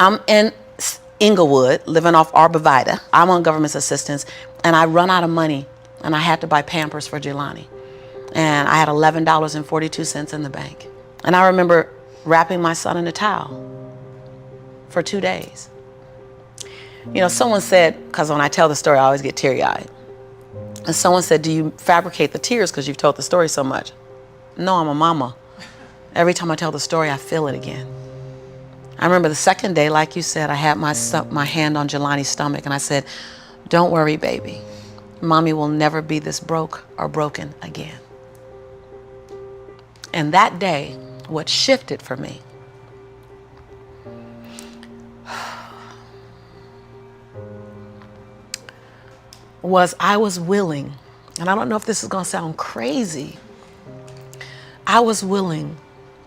I'm in Inglewood, living off Arborvitae. I'm on government assistance, and I run out of money, and I had to buy Pampers for Jelani. And I had $11.42 in the bank. And I remember wrapping my son in a towel for 2 days. You know, someone said, because when I tell the story, I always get teary-eyed. And someone said, do you fabricate the tears because you've told the story so much? No, I'm a mama. Every time I tell the story, I feel it again. I remember the second day, like you said, I had my hand on Jelani's stomach, and I said, don't worry, baby. Mommy will never be this broke or broken again. And that day, what shifted for me was I was willing, and I don't know if this is going to sound crazy, I was willing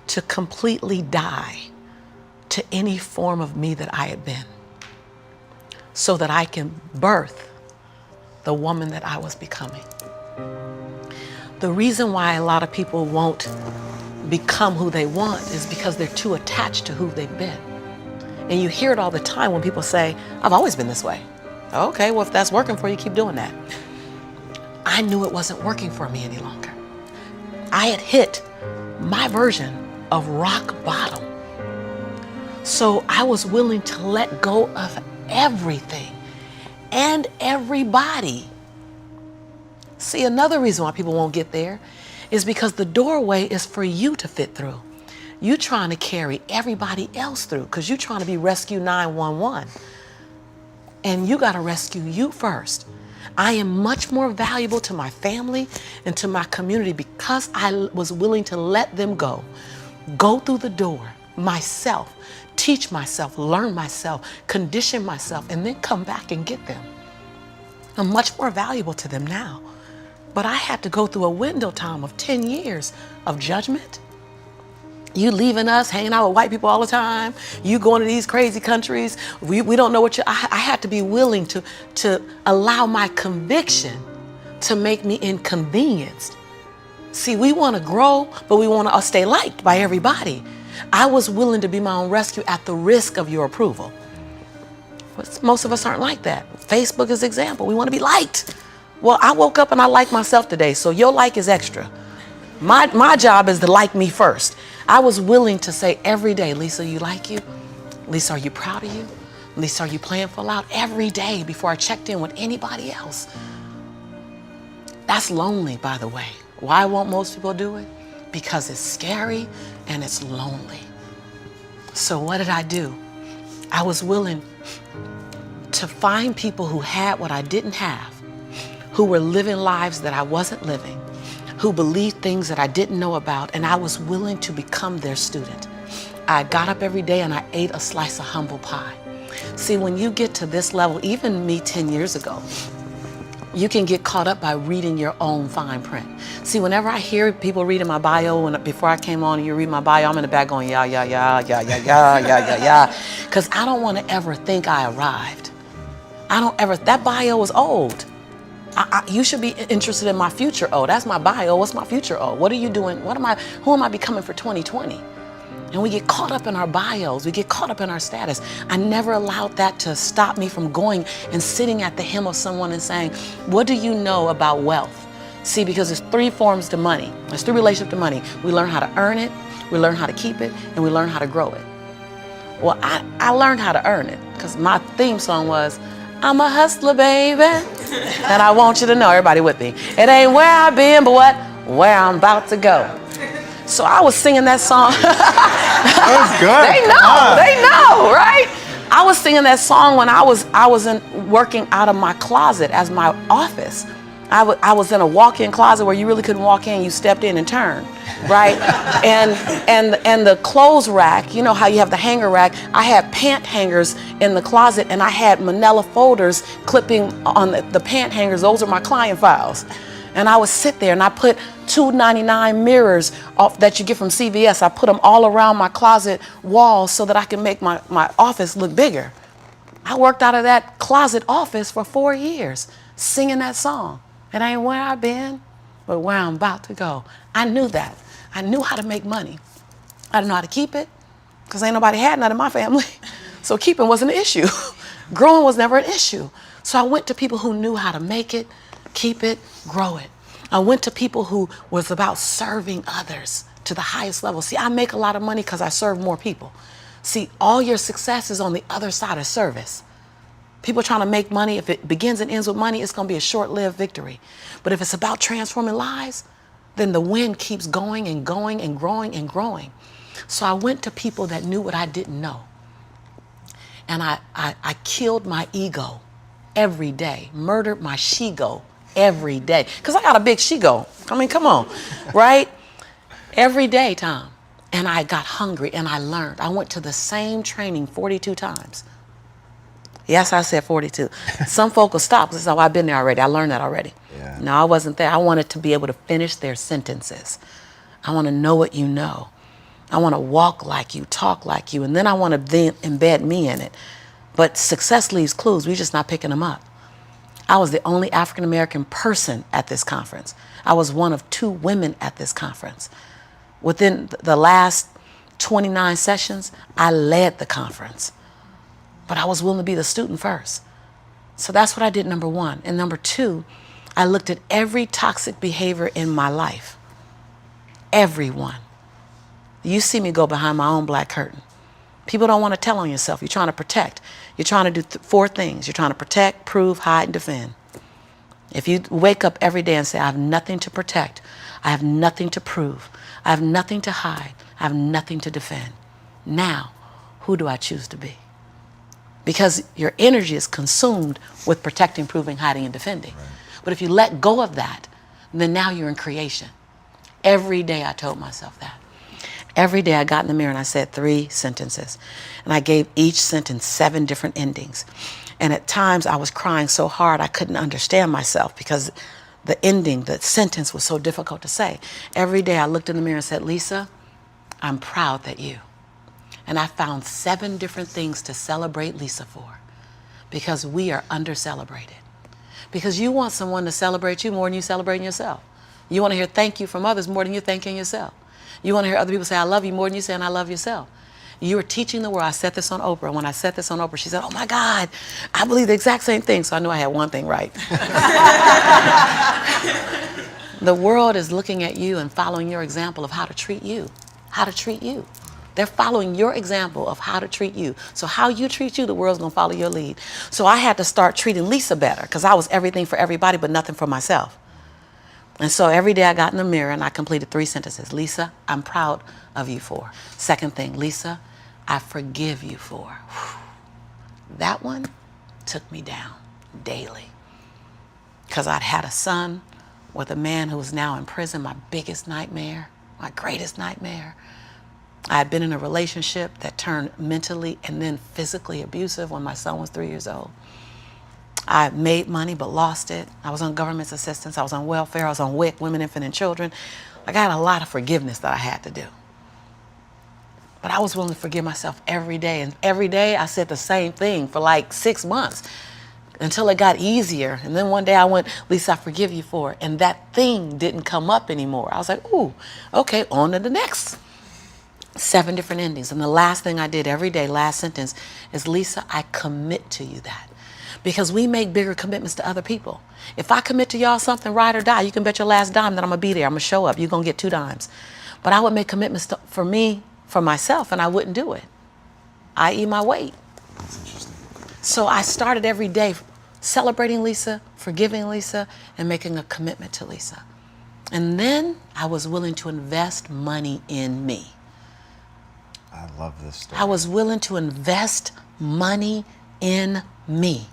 to completely die to any form of me that I had been so that I can birth the woman that I was becoming. The reason why a lot of people won't become who they want is because they're too attached to who they've been. And you hear it all the time when people say, I've always been this way. Okay, well, if that's working for you, keep doing that. I knew it wasn't working for me any longer. I had hit my version of rock bottom. So I was willing to let go of everything and everybody. See, another reason why people won't get there is because the doorway is for you to fit through. You trying to carry everybody else through because you're trying to be Rescue 911. And you got to rescue you first. I am much more valuable to my family and to my community because I was willing to let them go through the door myself, teach myself, learn myself, condition myself, and then come back and get them. I'm much more valuable to them now. But I had to go through a window time of 10 years of judgment. You leaving us, hanging out with white people all the time. You going to these crazy countries. We don't know what you, I had to be willing to allow my conviction to make me inconvenienced. See, we want to grow, but we want to stay liked by everybody. I was willing to be my own rescue at the risk of your approval. But most of us aren't like that. Facebook is an example. We want to be liked. Well, I woke up and I like myself today, so your like is extra. My job is to like me first. I was willing to say every day, Lisa, you like you? Lisa, are you proud of you? Lisa, are you playing full out? Every day before I checked in with anybody else. That's lonely, by the way. Why won't most people do it? Because it's scary and it's lonely. So what did I do? I was willing to find people who had what I didn't have, who were living lives that I wasn't living, who believed things that I didn't know about, and I was willing to become their student. I got up every day and I ate a slice of humble pie. See, when you get to this level, even me 10 years ago, you can get caught up by reading your own fine print. See, whenever I hear people reading my bio, before I came on and you read my bio, I'm in the back going, yeah, yeah, yeah, yeah, yeah, yeah, yeah, yeah, yeah. Because I don't want to ever think I arrived. That bio is old. You should be interested in my future. Oh, that's my bio. What's my future? Oh, what are you doing? Who am I becoming for 2020? And we get caught up in our bios. We get caught up in our status. I never allowed that to stop me from going and sitting at the hem of someone and saying, what do you know about wealth? See, because there's 3 forms to money. There's 3 relationships to money. We learn how to earn it, we learn how to keep it, and we learn how to grow it. Well, I learned how to earn it because my theme song was, I'm a hustler, baby. And I want you to know, everybody with me, it ain't where I've been, but where I'm about to go. So I was singing that song. That was good. They know, right? I was singing that song when I was working out of my closet as my office. I was in a walk-in closet where you really couldn't walk in, you stepped in and turned, right? and the clothes rack, you know how you have the hanger rack, I had pant hangers in the closet and I had manila folders clipping on the pant hangers. Those are my client files. And I would sit there and I put $2.99 mirrors that you get from CVS. I put them all around my closet walls so that I can make my office look bigger. I worked out of that closet office for 4 years, singing that song. It ain't where I've been, but where I'm about to go. I knew that. I knew how to make money. I didn't know how to keep it, because ain't nobody had none in my family. So keeping wasn't an issue. Growing was never an issue. So I went to people who knew how to make it, keep it, grow it. I went to people who was about serving others to the highest level. See, I make a lot of money because I serve more people. See, all your success is on the other side of service. People trying to make money, if it begins and ends with money, it's going to be a short-lived victory. But if it's about transforming lives, then the wind keeps going and going and growing and growing. So I went to people that knew what I didn't know. And I killed my ego every day, murdered my she-go every day. Because I got a big she-go. I mean, come on, right? Every day, Tom. And I got hungry and I learned. I went to the same training 42 times. Yes, I said 42. Some folk will stop. This is how I've been there already. I learned that already. Yeah. No, I wasn't there. I wanted to be able to finish their sentences. I want to know what you know. I want to walk like you, talk like you, and then I want to then embed me in it. But success leaves clues. We're just not picking them up. I was the only African-American person at this conference. I was one of 2 women at this conference. Within the last 29 sessions, I led the conference. But I was willing to be the student first. So that's what I did, number 1. And number 2, I looked at every toxic behavior in my life. Everyone. You see me go behind my own black curtain. People don't want to tell on yourself. You're trying to protect. You're trying to do 4 things. You're trying to protect, prove, hide, and defend. If you wake up every day and say, I have nothing to protect, I have nothing to prove, I have nothing to hide, I have nothing to defend. Now, who do I choose to be? Because your energy is consumed with protecting, proving, hiding, and defending. Right. But if you let go of that, then now you're in creation. Every day I told myself that. Every day I got in the mirror and I said 3 sentences. And I gave each sentence 7 different endings. And at times I was crying so hard I couldn't understand myself because the ending, the sentence was so difficult to say. Every day I looked in the mirror and said, Lisa, I'm proud that you. And I found 7 different things to celebrate Lisa for, because we are under-celebrated. Because you want someone to celebrate you more than you celebrating yourself. You want to hear thank you from others more than you're thanking yourself. You want to hear other people say, I love you more than you saying I love yourself. You are teaching the world. I said this on Oprah. When I said this on Oprah, she said, oh my God, I believe the exact same thing. So I knew I had one thing right. The world is looking at you and following your example of how to treat you. How to treat you. They're following your example of how to treat you. So how you treat you, the world's going to follow your lead. So I had to start treating Lisa better because I was everything for everybody but nothing for myself. And so every day I got in the mirror and I completed 3 sentences. Lisa, I'm proud of you for. Second thing, Lisa, I forgive you for. Whew. That one took me down daily because I'd had a son with a man who was now in prison, my biggest nightmare, my greatest nightmare. I had been in a relationship that turned mentally and then physically abusive when my son was 3 years old. I made money but lost it. I was on government assistance. I was on welfare. I was on WIC, Women, Infant, and Children. I got a lot of forgiveness that I had to do. But I was willing to forgive myself every day. And every day I said the same thing for like 6 months until it got easier. And then one day I went, Lisa, I forgive you for it. And that thing didn't come up anymore. I was like, ooh, okay, on to the next. 7 different endings. And the last thing I did every day, last sentence, is Lisa, I commit to you that. Because we make bigger commitments to other people. If I commit to y'all something, ride or die, you can bet your last dime that I'm going to be there. I'm going to show up. You're going to get 2 dimes. But I would make commitments for me, for myself, and I wouldn't do it. I eat my weight. That's interesting. So I started every day celebrating Lisa, forgiving Lisa, and making a commitment to Lisa. And then I was willing to invest money in me. I love this story. I was willing to invest money in me.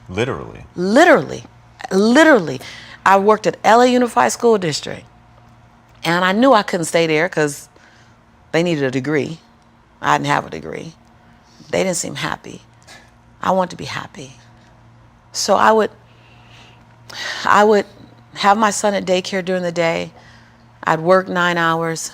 Literally. Literally. I worked at LA Unified School District. And I knew I couldn't stay there because they needed a degree. I didn't have a degree. They didn't seem happy. I wanted to be happy. So I would have my son at daycare during the day. I'd work 9 hours.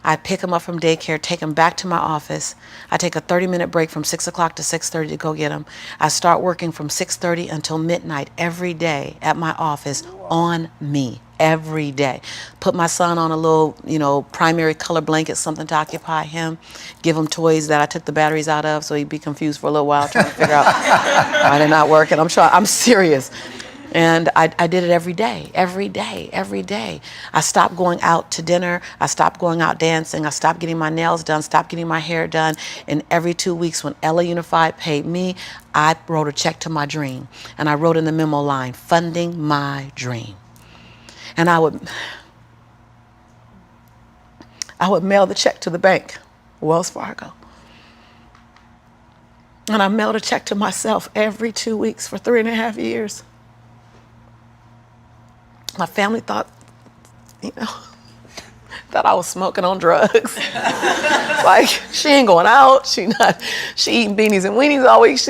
I pick him up from daycare, take him back to my office. I take a 30-minute break from 6 o'clock to 6:30 to go get him. I start working from 6:30 until midnight every day at my office on me. Every day. Put my son on a little, primary color blanket, something to occupy him. Give him toys that I took the batteries out of so he'd be confused for a little while trying to figure out why they're not working. I'm serious. And I did it every day, every day, every day. I stopped going out to dinner. I stopped going out dancing. I stopped getting my nails done, stopped getting my hair done. And every 2 weeks when Ella Unified paid me, I wrote a check to my dream. And I wrote in the memo line, funding my dream. And I would mail the check to the bank, Wells Fargo. And I mailed a check to myself every 2 weeks for 3.5 years. My family thought I was smoking on drugs. Like, she ain't going out. She eating beanies and weenies all week.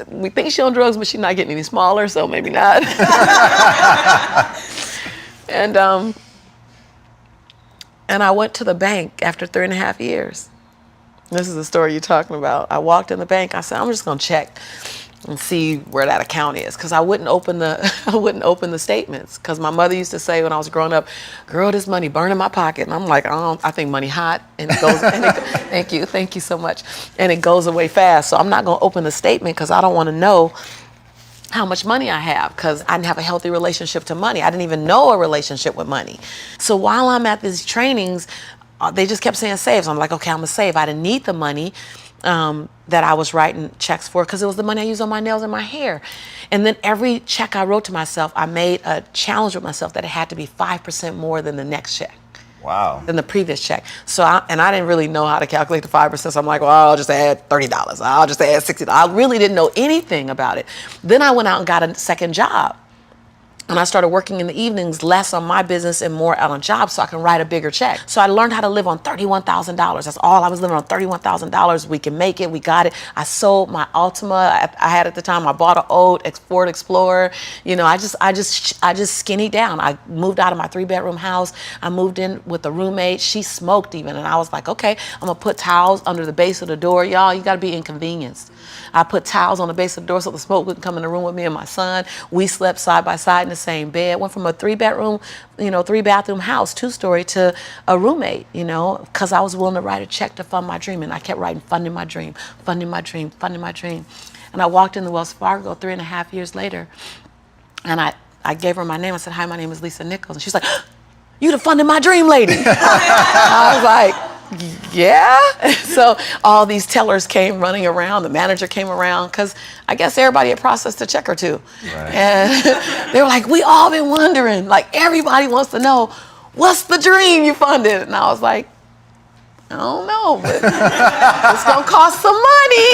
We think she on drugs, but she's not getting any smaller, so maybe not. And I went to the bank after 3.5 years. This is the story you're talking about. I walked in the bank. I said, I'm just gonna check and see where that account is, because I wouldn't open the statements, because my mother used to say when I was growing up, girl, this money burn in my pocket. And I'm like, I think money hot, and it goes. Thank you so much, and it goes away fast. So I'm not gonna open the statement because I don't want to know how much money I have, because I didn't have a healthy relationship to money. I didn't even know a relationship with money. So while I'm at these trainings, they just kept saying save. So I'm like, okay, I'm gonna save. I didn't need the money that I was writing checks for, because it was the money I used on my nails and my hair. And then every check I wrote to myself, I made a challenge with myself that it had to be 5% more than the next check. Wow. Than the previous check. So I didn't really know how to calculate the 5%. So I'm like, well, I'll just add $30. I'll just add $60. I really didn't know anything about it. Then I went out and got a second job. And I started working in the evenings, less on my business and more out on jobs, so I can write a bigger check. So I learned how to live on $31,000. That's all I was living on, $31,000. We can make it. We got it. I sold my Altima I had at the time. I bought an old Ford Explorer. I just skinnied down. I moved out of my 3-bedroom house. I moved in with a roommate. She smoked even, and I was like, okay, I'm gonna put towels under the base of the door. Y'all, you gotta be inconvenienced. I put towels on the base of the door so the smoke wouldn't come in the room with me and my son. We slept side by side in the same bed. Went from a 3-bedroom, 3-bathroom house, 2-story, to a roommate, because I was willing to write a check to fund my dream. And I kept writing, funding my dream, funding my dream, funding my dream. And I walked in the Wells Fargo 3.5 years later, and I gave her my name. I said, hi, my name is Lisa Nichols. And she's like, you the funding my dream lady. I was like, yeah. So all these tellers came running around. The manager came around, because I guess everybody had processed a check or two. Right. And they were like, we all been wondering, like, everybody wants to know, what's the dream you funded? And I was like, I don't know, but it's gonna cost some money.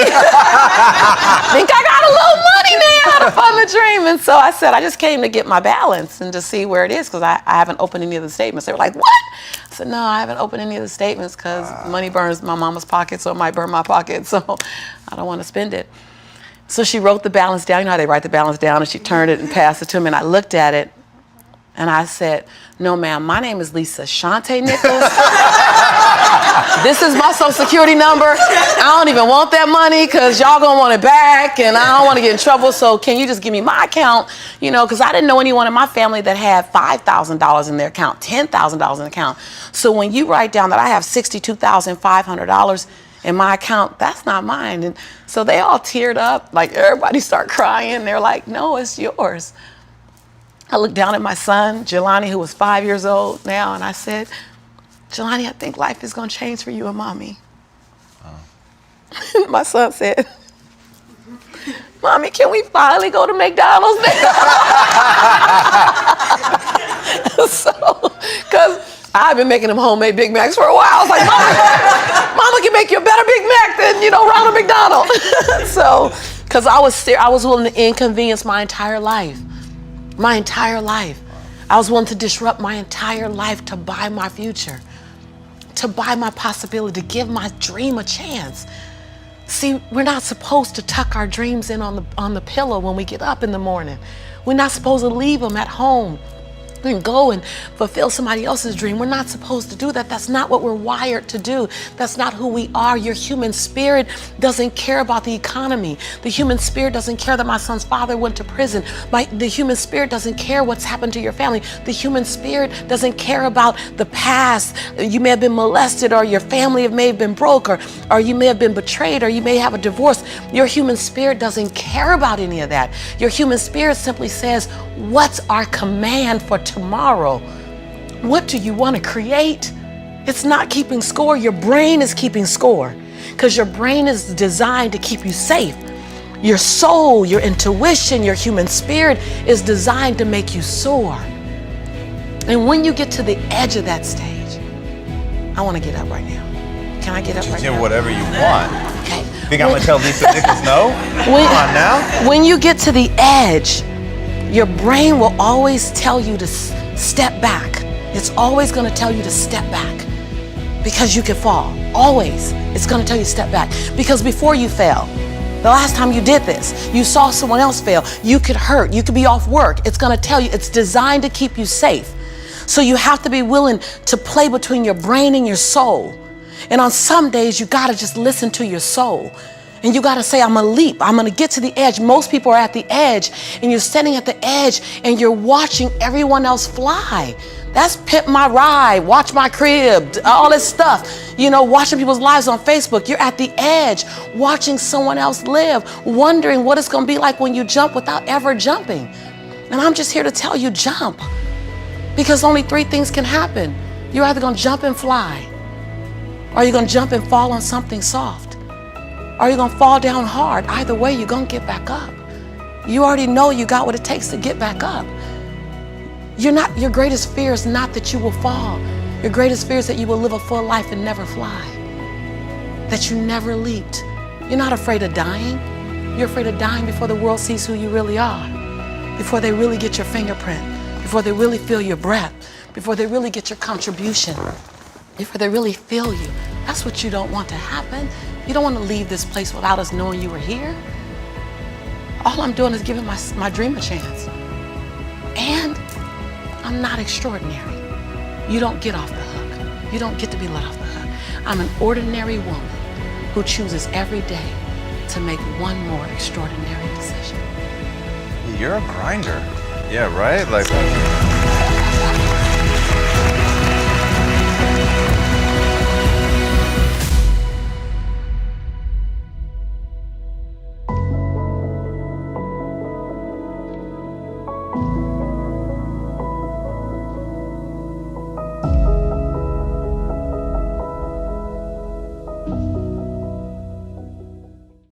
Think I got a little money now to fund the dream. And so I said, I just came to get my balance and to see where it is, because I haven't opened any of the statements. They were like, what? I said, no, I haven't opened any of the statements, because money burns my mama's pocket, so it might burn my pocket, so I don't want to spend it. So she wrote the balance down. You know how they write the balance down, and she turned it and passed it to me, and I looked at it, and I said, no, ma'am, my name is Lisa Shante Nichols. This is my social security number. I don't even want that money, because y'all gonna want it back, and I don't want to get in trouble, so can you just give me my account? Because I didn't know anyone in my family that had $5,000 in their account, $10,000 in the account. So when you write down that I have $62,500 in my account, that's not mine. And so they all teared up, like everybody started crying. They're like, no, it's yours. I looked down at my son, Jelani, who was 5 years old now, and I said, Jelani, I think life is gonna change for you and mommy. Oh. My son said, Mommy, can we finally go to McDonald's now? So, because I've been making them homemade Big Macs for a while. I was like, Mama can make you a better Big Mac than, Ronald McDonald. So, because I was willing to inconvenience my entire life. My entire life. I was willing to disrupt my entire life to buy my future, to buy my possibility, to give my dream a chance. See, we're not supposed to tuck our dreams in on the pillow when we get up in the morning. We're not supposed to leave them at home and go and fulfill somebody else's dream. We're not supposed to do that. That's not what we're wired to do. That's not who we are. Your human spirit doesn't care about the economy. The human spirit doesn't care that my son's father went to prison. The human spirit doesn't care what's happened to your family. The human spirit doesn't care about the past. You may have been molested, or your family may have been broke, or you may have been betrayed, or you may have a divorce. Your human spirit doesn't care about any of that. Your human spirit simply says, what's our command for tomorrow? What do you want to create? It's not keeping score. Your brain is keeping score, because your brain is designed to keep you safe. Your soul, your intuition, your human spirit is designed to make you soar. And when you get to the edge of that stage, I want to get up right now. Can I get up right now? Whatever you want. Okay. Think I'm going to tell Lisa Nichols no? Come on now. When you get to the edge, your brain will always tell you to step back. It's always going to tell you to step back, because you can fall. Always. It's going to tell you to step back. Because before you fell, the last time you did this, you saw someone else fail. You could hurt. You could be off work. It's going to tell you. It's designed to keep you safe. So you have to be willing to play between your brain and your soul. And on some days, you got to just listen to your soul. And you got to say, I'm going to leap. I'm going to get to the edge. Most people are at the edge, and you're standing at the edge and you're watching everyone else fly. That's Pimp My Ride, Watch My Crib, all this stuff. You know, watching people's lives on Facebook. You're at the edge, watching someone else live, wondering what it's going to be like when you jump without ever jumping. And I'm just here to tell you, jump. Because only three things can happen. You're either going to jump and fly, or you're going to jump and fall on something soft, or you're going to fall down hard. Either way, you're going to get back up. You already know you got what it takes to get back up. Your greatest fear is not that you will fall. Your greatest fear is that you will live a full life and never fly, that you never leaped. You're not afraid of dying. You're afraid of dying before the world sees who you really are, before they really get your fingerprint, before they really feel your breath, before they really get your contribution, before they really feel you. That's what you don't want to happen. You don't want to leave this place without us knowing you were here. All I'm doing is giving my dream a chance. And I'm not extraordinary. You don't get off the hook. You don't get to be let off the hook. I'm an ordinary woman who chooses every day to make one more extraordinary decision. You're a grinder. Yeah, right? Like